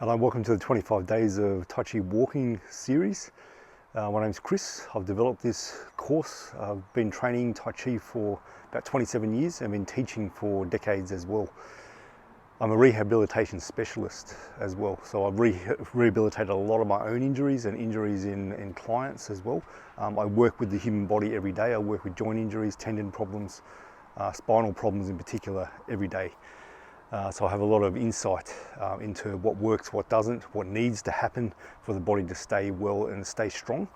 Hello, welcome to the 25 days of Tai Chi Walking series. My name's Chris. I've developed this course. I've been training Tai Chi for about 27 years and been teaching for decades as well. I'm a rehabilitation specialist as well, so I've rehabilitated a lot of my own injuries and injuries in clients as well. I work with the human body every day. I work with joint injuries, tendon problems, spinal problems in particular every day. So I have a lot of insight into what works, what doesn't, what needs to happen for the body to stay well and stay strong.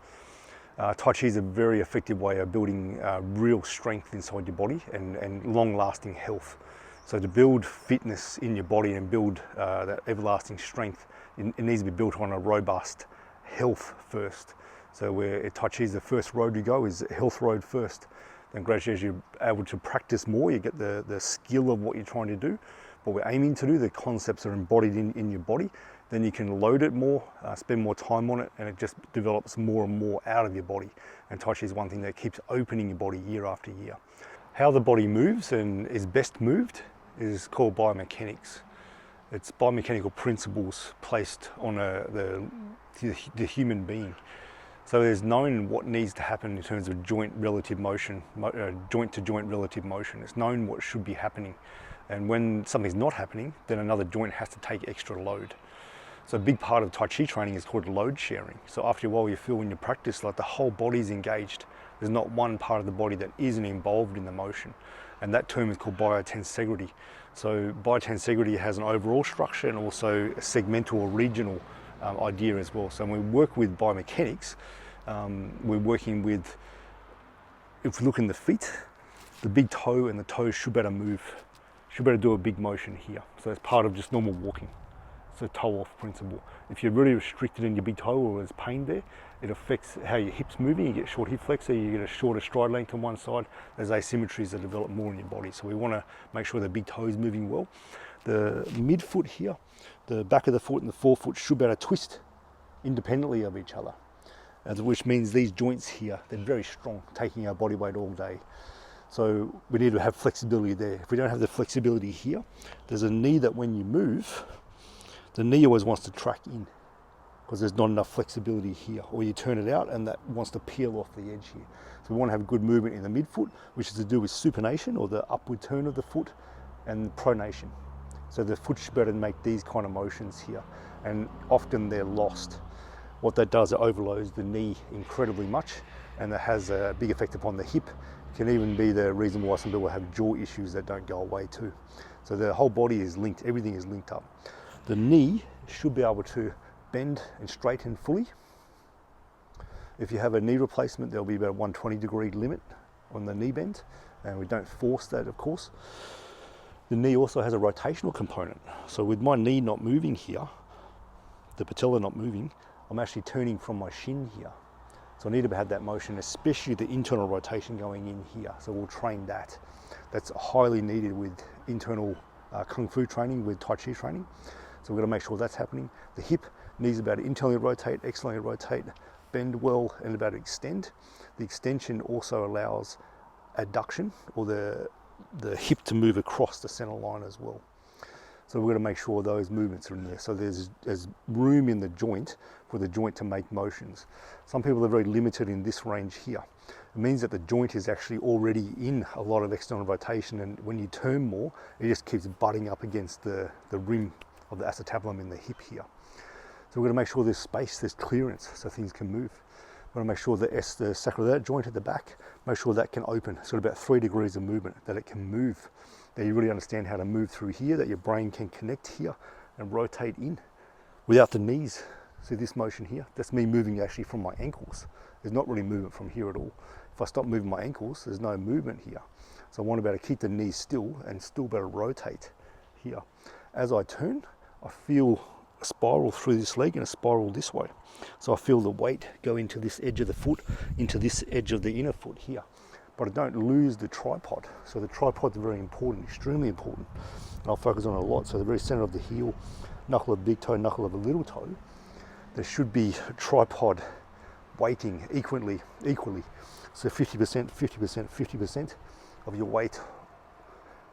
Tai Chi is a very effective way of building real strength inside your body and long-lasting health. So to build fitness in your body and build that everlasting strength, it needs to be built on a robust health first. So where Tai Chi is the first road you go, is health road first. Then gradually as you're able to practice more, you get the skill of what you're trying to do. What we're aiming to do, the concepts are embodied in your body, then you can load it more, spend more time on it, and it just develops more and more out of your body. And Tai Chi is one thing that keeps opening your body year after year. How the body moves and is best moved is called biomechanics. It's biomechanical principles placed on the human being. So there's known what needs to happen in terms of joint relative motion, joint to joint relative motion. It's known what should be happening. And when something's not happening, then another joint has to take extra load. So a big part of Tai Chi training is called load sharing. So after a while you feel in your practice like the whole body's engaged. There's not one part of the body that isn't involved in the motion. And that term is called biotensegrity. So biotensegrity has an overall structure and also a segmental or regional idea as well. So when we work with biomechanics, we're working with, if we look in the feet, the big toe and the toes should better move. Should better do a big motion here. So it's part of just normal walking. It's a toe off principle. If you're really restricted in your big toe or there's pain there, it affects how your hips moving. You get short hip flexor, you get a shorter stride length on one side. There's asymmetries that develop more in your body. So we want to make sure the big toe is moving well. The midfoot here, the back of the foot and the forefoot should better twist independently of each other. Which means these joints here, they're very strong, taking our body weight all day. So we need to have flexibility there. If we don't have the flexibility here, there's a knee that when you move, the knee always wants to track in because there's not enough flexibility here. Or you turn it out and that wants to peel off the edge here. So we want to have good movement in the midfoot, which is to do with supination or the upward turn of the foot, and pronation. So the foot should better make these kind of motions here, and often they're lost. What that does, it overloads the knee incredibly much, and that has a big effect upon the hip. Can even be the reason why some people have jaw issues that don't go away too. So the whole body is linked, everything is linked up. The knee should be able to bend and straighten fully. If you have a knee replacement, there'll be about a 120-degree limit on the knee bend, and we don't force that, of course. The knee also has a rotational component. So with my knee not moving here, the patella not moving, I'm actually turning from my shin here. So I need to have that motion, especially the internal rotation going in here. So we'll train that. That's highly needed with internal Kung Fu training, with Tai Chi training. So we've got to make sure that's happening. The hip needs about to internally rotate, externally rotate, bend well, and about to extend. The extension also allows adduction, or the hip to move across the center line as well. So we've got to make sure those movements are in there. So there's room in the joint for the joint to make motions. Some people are very limited in this range here. It means that the joint is actually already in a lot of external rotation, and when you turn more, it just keeps butting up against the rim of the acetabulum in the hip here. So we've got to make sure there's space, there's clearance, so things can move. We've got to make sure the sacroiliac joint at the back, make sure that can open. It's got about 3 degrees of movement, that it can move. That you really understand how to move through here, that your brain can connect here and rotate in without the knees. See this motion here? That's me moving actually from my ankles. There's not really movement from here at all. If I stop moving my ankles, there's no movement here. So I want to be able to keep the knees still and still be able to rotate here. As I turn, I feel a spiral through this leg and a spiral this way. So I feel the weight go into this edge of the foot, into this edge of the inner foot here. But I don't lose the tripod. So the tripod's very important, extremely important. And I'll focus on it a lot. So the very center of the heel, knuckle of the big toe, knuckle of the little toe, there should be a tripod weighting equally. So 50%, 50%, 50% of your weight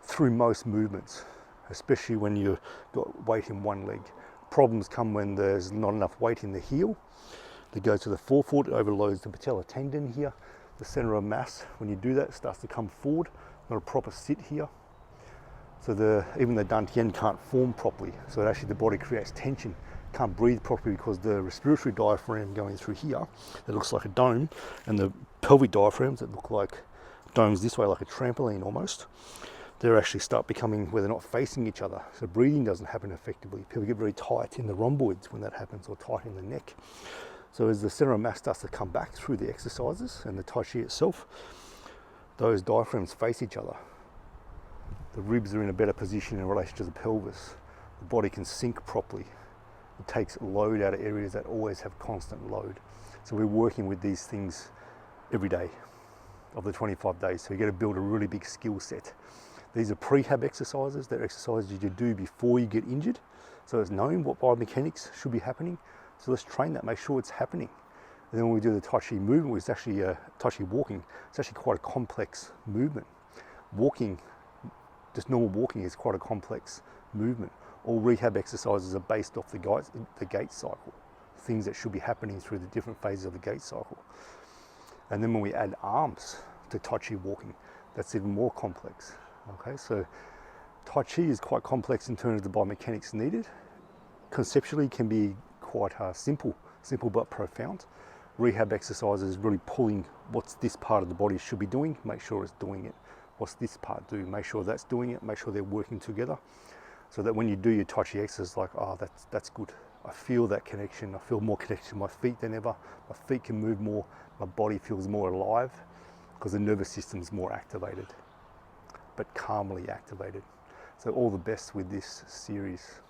through most movements, especially when you've got weight in one leg. problems come when there's not enough weight in the heel that goes to the forefoot. It overloads the patellar tendon here. The center of mass, when you do that, it starts to come forward, not a proper sit here. So even the dantian can't form properly. So actually the body creates tension, can't breathe properly because the respiratory diaphragm going through here, that looks like a dome, and the pelvic diaphragms that look like domes this way, like a trampoline almost, they actually start becoming where they're not facing each other. So breathing doesn't happen effectively. People get very tight in the rhomboids when that happens, or tight in the neck. So as the center of mass starts to come back through the exercises and the Tai Chi itself, those diaphragms face each other. The ribs are in a better position in relation to the pelvis. The body can sink properly. It takes load out of areas that always have constant load. So we're working with these things every day of the 25 days. So you got to build a really big skill set. These are prehab exercises. They're exercises you do before you get injured. So it's knowing what biomechanics should be happening. So let's train that, make sure it's happening. And then when we do the Tai Chi movement, which is actually Tai Chi walking, it's actually quite a complex movement. Walking, just normal walking, is quite a complex movement. All rehab exercises are based off the gait cycle, things that should be happening through the different phases of the gait cycle. And then when we add arms to Tai Chi walking, that's even more complex. Okay, so Tai Chi is quite complex in terms of the biomechanics needed. Conceptually can be quite simple but profound. Rehab exercises really pulling what's this part of the body should be doing, make sure it's doing it. What's this part do? Make sure that's doing it, make sure they're working together. So that when you do your Tai Chi exercise, like, oh, that's good. I feel that connection. I feel more connected to my feet than ever. My feet can move more. My body feels more alive because the nervous system's more activated, but calmly activated. So all the best with this series.